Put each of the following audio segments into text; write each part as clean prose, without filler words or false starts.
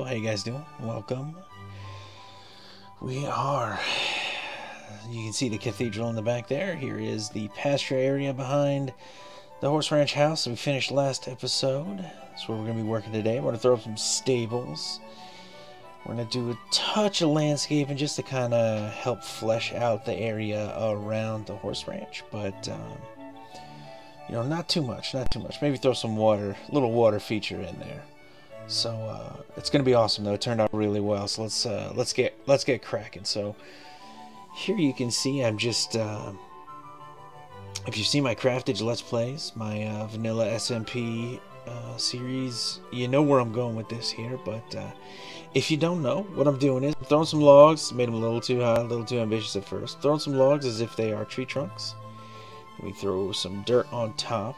How you guys doing? Welcome. You can see the cathedral in the back there. Here is the pasture area behind the horse ranch house we finished last episode. That's where we're going to be working today. We're going to throw up some stables. We're going to do a touch of landscaping just to kind of help flesh out the area around the horse ranch. But, you know, not too much. Maybe throw some water, little water feature in there. So it's gonna be awesome though. It turned out really well. So let's get cracking. So here you can see I'm just if you've seen my craftage let's plays, my vanilla SMP series, you know where I'm going with this here. But if you don't know, what I'm doing is I'm throwing some logs. Made them a little too high, a little too ambitious at first. Throwing some logs as if they are tree trunks. We throw some dirt on top.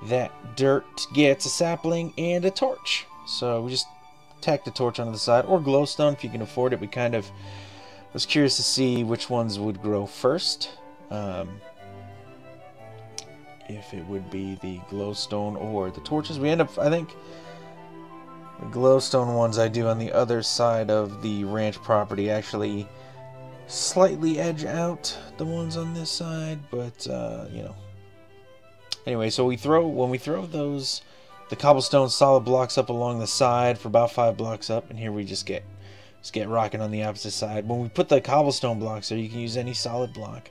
That dirt gets a sapling and a torch. So we just tack the torch onto the side, or glowstone if you can afford it. We kind of was curious to see which ones would grow first. If it would be the glowstone or the torches. We end up, I think, the glowstone ones I do on the other side of the ranch property actually slightly edge out the ones on this side, but you know. Anyway, so when we throw those, the cobblestone solid blocks up along the side for about 5 blocks up, and here we just get rocking on the opposite side. When we put the cobblestone blocks there, you can use any solid block.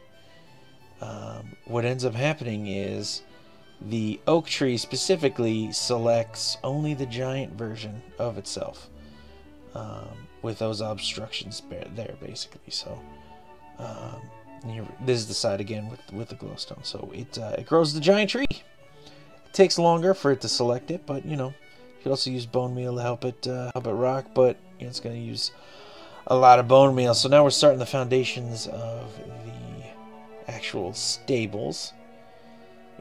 What ends up happening is the oak tree specifically selects only the giant version of itself, with those obstructions there, basically. So this is the side again with the glowstone. So it grows the giant tree. It takes longer for it to select it, but you know, you could also use bone meal to help it rock. But you know, it's going to use a lot of bone meal. So now we're starting the foundations of the actual stables.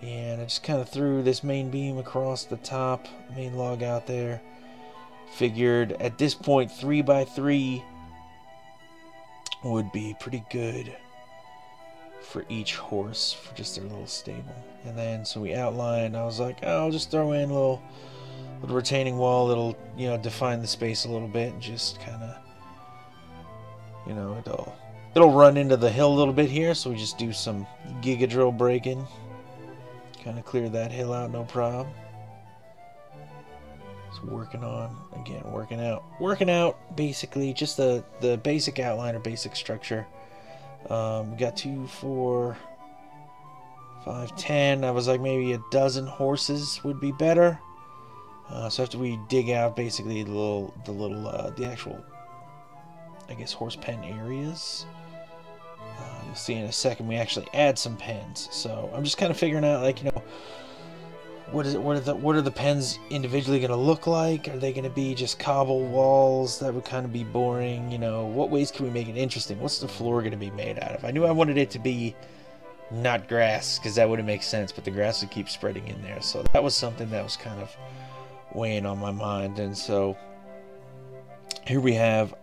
And I just kind of threw this main beam across the top, main log out there. Figured at this point 3 by 3 would be pretty good for each horse, for just their little stable. And then so we outlined, I was like, oh, I'll just throw in a little retaining wall that'll, you know, define the space a little bit, and just kind of, you know, it'll run into the hill a little bit here. So we just do some giga drill breaking, kind of clear that hill out, no problem. Just working out basically just the basic outline or basic structure. We got 2, 4, 5, 10. I was like, maybe a dozen horses would be better. So after we dig out basically the actual, I guess, horse pen areas, you'll see in a second we actually add some pens. So I'm just kind of figuring out, like, you know, what are the pens individually going to look like? Are they going to be just cobble walls? That would kind of be boring. You know, what ways can we make it interesting? What's the floor going to be made out of? I knew I wanted it to be not grass, because that wouldn't make sense, but the grass would keep spreading in there. So that was something that was kind of weighing on my mind. And so here we have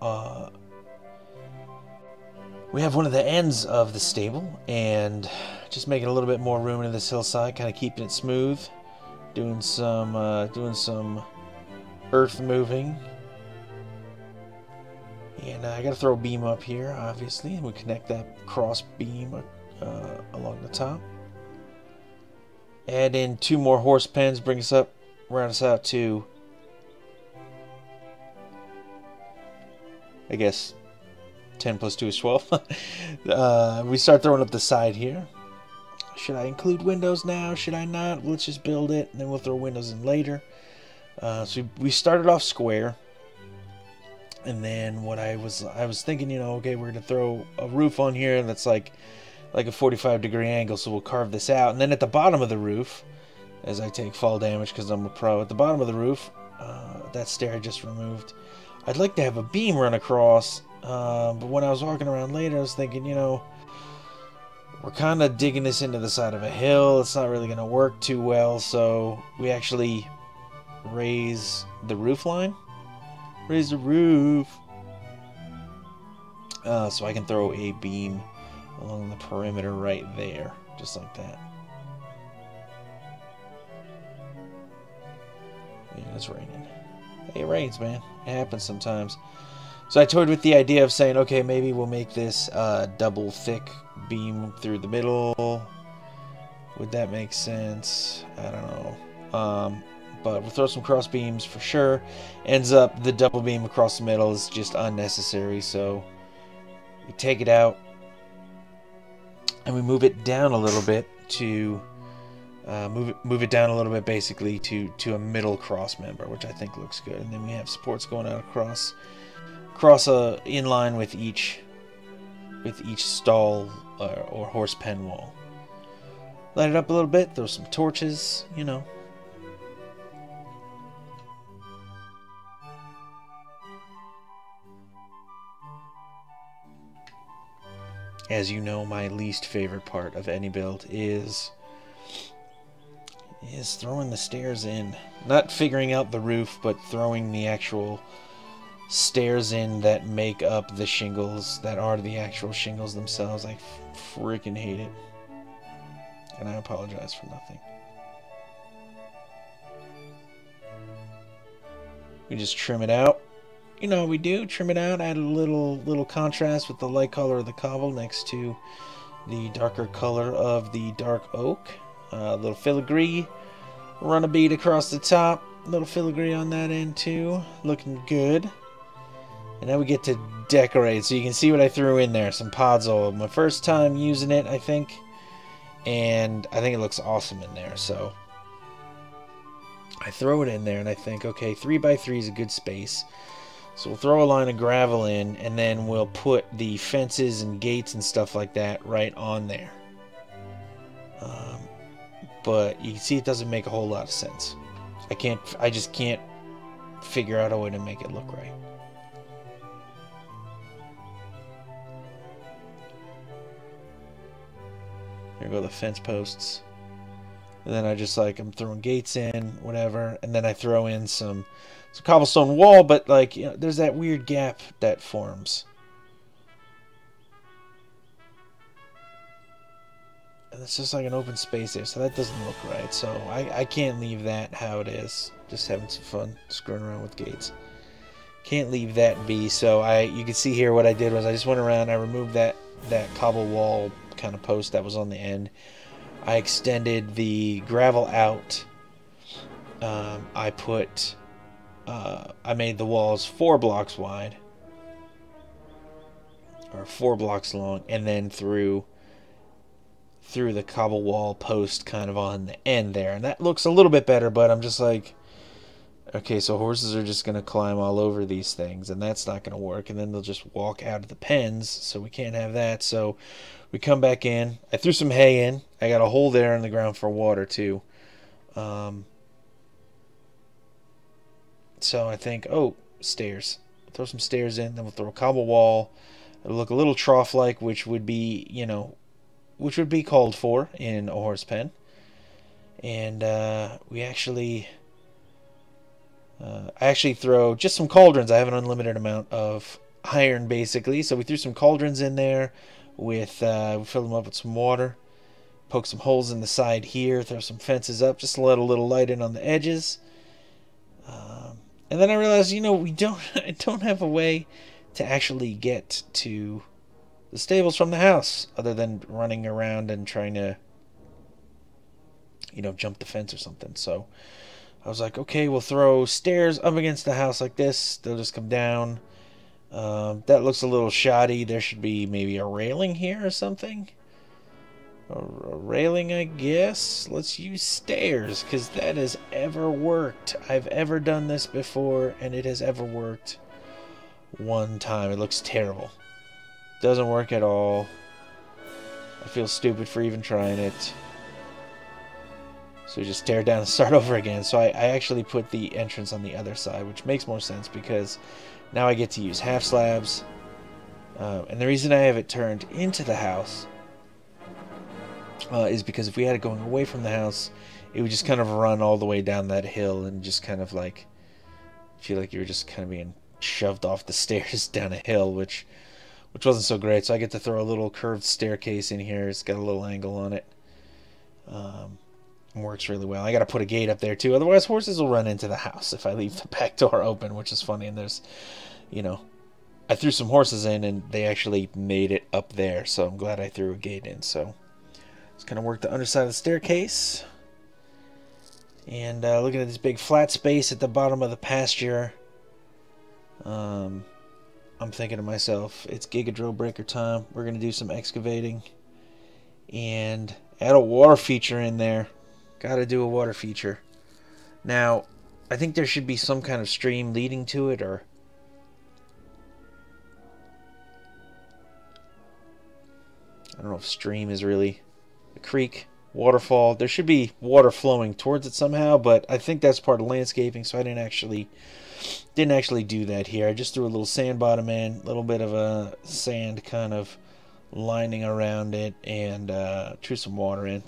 one of the ends of the stable, and just making a little bit more room into this hillside, kind of keeping it smooth. Doing some earth moving, and I gotta throw a beam up here, obviously, and we connect that cross beam along the top. Add in 2 more horse pens, round us out to, I guess, 10 plus 2 is 12. We start throwing up the side here. Should I include windows now? Should I not? Let's just build it, and then we'll throw windows in later. So we started off square, and then what I was thinking, you know, okay, we're gonna throw a roof on here that's like a 45-degree angle, so we'll carve this out. And then at the bottom of the roof, as I take fall damage because I'm a pro, at the bottom of the roof, that stair I just removed, I'd like to have a beam run across. But when I was walking around later, I was thinking, you know, we're kind of digging this into the side of a hill. It's not really going to work too well, so we actually raise the roof line. Raise the roof. So I can throw a beam along the perimeter right there, just like that. Yeah, it's raining. Hey, it rains, man. It happens sometimes. So I toyed with the idea of saying, okay, maybe we'll make this double thick beam through the middle. Would that make sense? I don't know. But we'll throw some cross beams for sure. Ends up the double beam across the middle is just unnecessary, so we take it out and we move it down a little bit to move it down a little bit basically to a middle cross member, which I think looks good. And then we have supports going out across in line with each stall or horse pen wall. Light it up a little bit, throw some torches, you know. As you know, my least favorite part of any build is throwing the stairs in. Not figuring out the roof, but throwing the actual stairs in that make up the shingles, that are the actual shingles themselves. I freaking hate it. And I apologize for nothing. We just trim it out. You know what we do? Trim it out, add a little contrast with the light color of the cobble next to the darker color of the dark oak. A little filigree. Run a bead across the top. A little filigree on that end too. Looking good. And now we get to decorate. So you can see what I threw in there. Some podzol. My first time using it, I think. And I think it looks awesome in there. So I throw it in there and I think, okay, 3x3 is a good space. So we'll throw a line of gravel in, and then we'll put the fences and gates and stuff like that right on there. But you can see it doesn't make a whole lot of sense. I just can't figure out a way to make it look right. Here go the fence posts. And then I'm throwing gates in, whatever, and then I throw in some cobblestone wall, but like, you know, there's that weird gap that forms. And it's just like an open space there, so that doesn't look right. So I can't leave that how it is. Just having some fun screwing around with gates. Can't leave that be. So you can see here what I did was I just went around, I removed that cobble wall kind of post that was on the end. I extended the gravel out. I made the walls 4 blocks wide, or 4 blocks long, and then threw the cobble wall post kind of on the end there, and that looks a little bit better. But I'm just like, okay, so horses are just gonna climb all over these things, and that's not gonna work, and then they'll just walk out of the pens, so we can't have that. So we come back in. I threw some hay in. I got a hole there in the ground for water too. So I think, oh, stairs. Throw some stairs in, then we'll throw a cobble wall. It'll look a little trough-like, which would be, you know, which would be called for in a horse pen. And I actually throw just some cauldrons. I have an unlimited amount of iron, basically. So we threw some cauldrons in there with, we filled them up with some water. Poke some holes in the side here. Throw some fences up just to let a little light in on the edges. And then I realized, you know, I don't have a way to actually get to the stables from the house other than running around and trying to, you know, jump the fence or something. So I was like, okay, we'll throw stairs up against the house like this. They'll just come down. That looks a little shoddy. There should be maybe a railing here or something. A railing, I guess. Let's use stairs, because that has ever worked. I've ever done this before, and it has ever worked one time. It looks terrible. Doesn't work at all. I feel stupid for even trying it. So we just tear it down and start over again. So I actually put the entrance on the other side, which makes more sense, because now I get to use half slabs. And the reason I have it turned into the house is because if we had it going away from the house, it would just kind of run all the way down that hill and just kind of like feel like you were just kind of being shoved off the stairs down a hill, which wasn't so great. So I get to throw a little curved staircase in here. It's got a little angle on it. Works really well. I got to put a gate up there too, otherwise horses will run into the house if I leave the back door open, which is funny. And there's, you know, I threw some horses in and they actually made it up there, so I'm glad I threw a gate in. So just kind of work the underside of the staircase. And looking at this big flat space at the bottom of the pasture, I'm thinking to myself, it's Giga Drill Breaker time. We're going to do some excavating and add a water feature in there. Got to do a water feature. Now, I think there should be some kind of stream leading to it, or I don't know if stream is really a creek, waterfall. There should be water flowing towards it somehow, but I think that's part of landscaping, so I didn't actually do that here. I just threw a little sand bottom in, a little bit of a sand kind of lining around it, and threw some water in.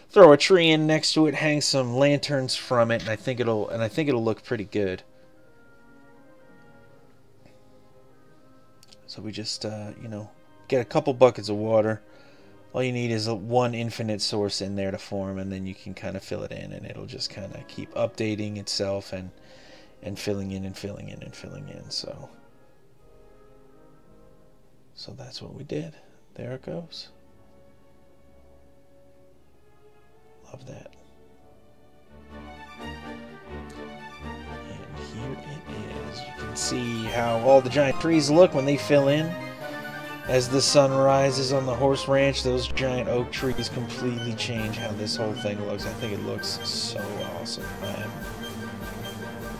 Throw a tree in next to it, hang some lanterns from it, and I think it'll look pretty good. So we just you know, get a couple buckets of water. All you need is one infinite source in there to form, and then you can kind of fill it in, and it'll just kind of keep updating itself and filling in and filling in and filling in. So that's what we did. There it goes. Love that. And here it is. You can see how all the giant trees look when they fill in. As the sun rises on the horse ranch, those giant oak trees completely change how this whole thing looks. I think it looks so awesome. I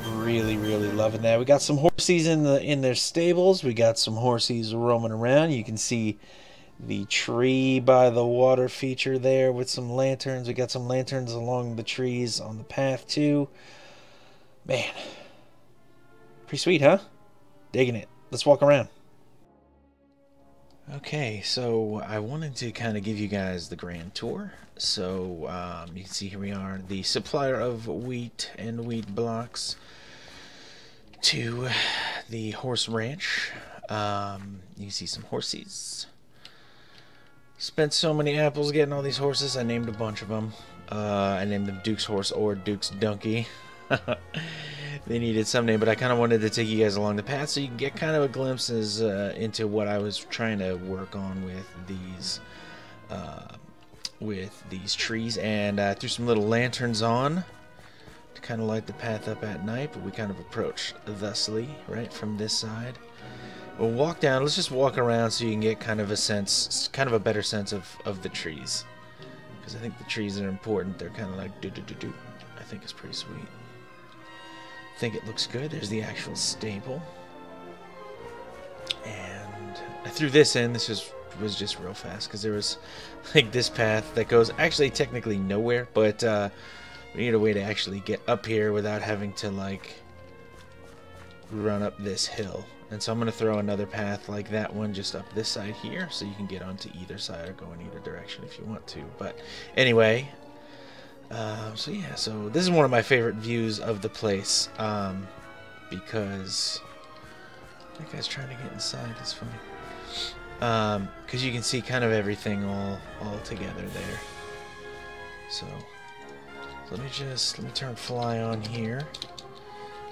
am really, really loving that. We got some horsies in their stables. We got some horsies roaming around. You can see the tree by the water feature there with some lanterns. We got some lanterns along the trees on the path too. Man, pretty sweet, huh? Digging it. Let's walk around. Okay, so I wanted to kind of give you guys the grand tour. So you can see here we are, the supplier of wheat and wheat blocks to the horse ranch. You can see some horses. Spent so many apples getting all these horses. I named a bunch of them. I named them Duke's Horse or Duke's Donkey. They needed some name, but I kind of wanted to take you guys along the path so you can get kind of a glimpse into what I was trying to work on with these trees. And I threw some little lanterns on to kind of light the path up at night, but we kind of approach thusly, right, from this side. We'll walk down. Let's just walk around so you can get kind of a better sense of the trees, because I think the trees are important. They're kind of like do-do-do-do. I think it's pretty sweet. I think it looks good. There's the actual stable. And I threw this in. This was just real fast because there was like this path that goes actually technically nowhere, but we need a way to actually get up here without having to like run up this hill. And so I'm going to throw another path like that one just up this side here so you can get onto either side or go in either direction if you want to. But anyway, so yeah, so this is one of my favorite views of the place, because that guy's trying to get inside. It's funny, because you can see kind of everything all together there. So let me turn fly on here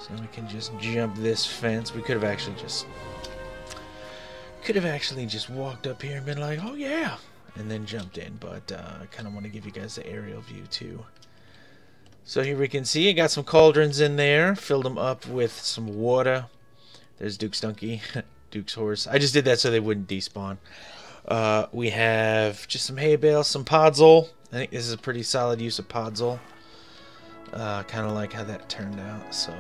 so we can just jump this fence. We could have actually just walked up here and been like, oh yeah, and then jumped in, but I kind of want to give you guys the aerial view too. So here we can see I got some cauldrons in there, filled them up with some water. There's Duke's donkey, Duke's horse. I just did that so they wouldn't despawn. We have just some hay bales, some podzol. I think this is a pretty solid use of podzol. Kind of like how that turned out. So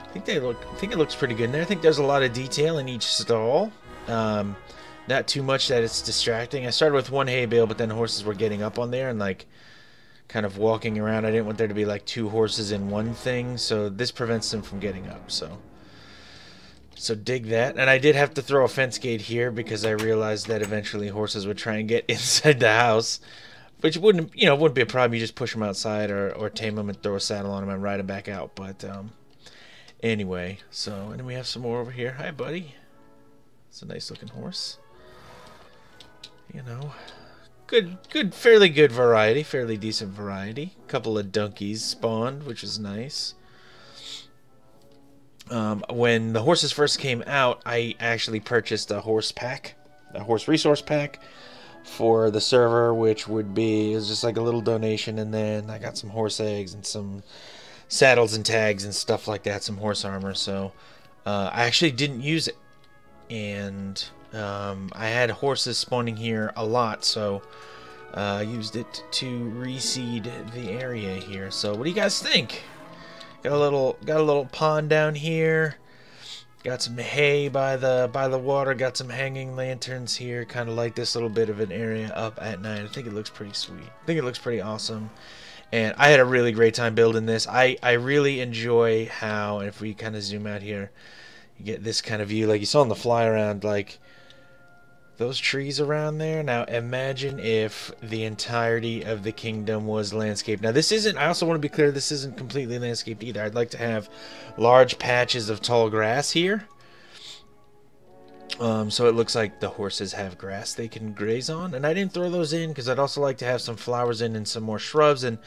I think it looks pretty good in there. I think there's a lot of detail in each stall. Not too much that it's distracting. I started with one hay bale, but then horses were getting up on there and like kind of walking around. I didn't want there to be like two horses in one thing, so this prevents them from getting up. So dig that. And I did have to throw a fence gate here because I realized that eventually horses would try and get inside the house, which wouldn't be a problem. You just push them outside or tame them and throw a saddle on them and ride them back out. But anyway, and then we have some more over here. Hi, buddy. It's a nice looking horse. fairly good variety, fairly decent variety. A couple of donkeys spawned, which is nice. When the horses first came out, I actually purchased a horse pack, a horse resource pack for the server, which would be, it was just like a little donation, and then I got some horse eggs and some saddles and tags and stuff like that, some horse armor. So I actually didn't use it, and I had horses spawning here a lot, so I used it to reseed the area here. So what do you guys think? Got a little pond down here. Got some hay by the water. Got some hanging lanterns here. Kind of like this little bit of an area up at night. I think it looks pretty sweet. I think it looks pretty awesome. And I had a really great time building this. I really enjoy how, and if we kind of zoom out here, you get this kind of view like you saw in the fly around, like those trees around there. Now imagine if the entirety of the kingdom was landscaped. Now this isn't, I also want to be clear, this isn't completely landscaped either. I'd like to have large patches of tall grass here. So it looks like the horses have grass they can graze on. And I didn't throw those in because I'd also like to have some flowers in and some more shrubs. And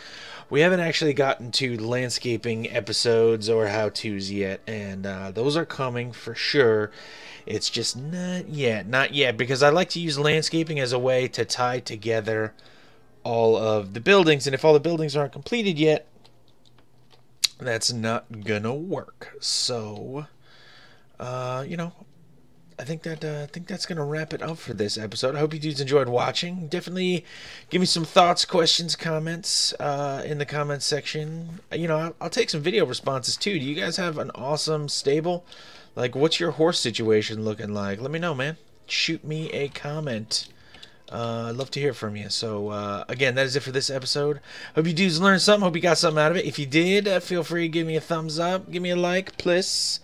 we haven't actually gotten to landscaping episodes or how-tos yet. And those are coming for sure. It's just not yet, because I like to use landscaping as a way to tie together all of the buildings. And if all the buildings aren't completed yet, that's not gonna work. So, you know, I think that's gonna wrap it up for this episode. I hope you dudes enjoyed watching. Definitely give me some thoughts, questions, comments in the comments section. You know, I'll take some video responses too. Do you guys have an awesome stable? Like, what's your horse situation looking like? Let me know, man. Shoot me a comment. I'd love to hear from you. So, again, that is it for this episode. Hope you dudes learned something. Hope you got something out of it. If you did, feel free to give me a thumbs up. Give me a like, please.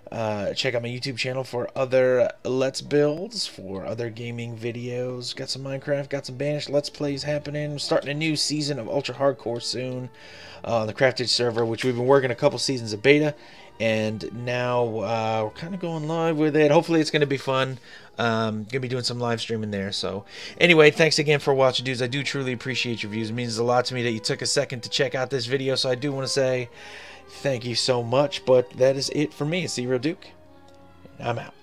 Check out my YouTube channel for other Let's Builds, for other gaming videos. Got some Minecraft, got some Banished Let's Plays happening. I'm starting a new season of Ultra Hardcore soon on the Crafted server, which we've been working a couple seasons of beta. And now we're kind of going live with it. Hopefully it's going to be fun. Going to be doing some live streaming there. So anyway, thanks again for watching, dudes. I do truly appreciate your views. It means a lot to me that you took a second to check out this video. So I do want to say thank you so much. But that is it for me. It's TheeRealDuke. I'm out.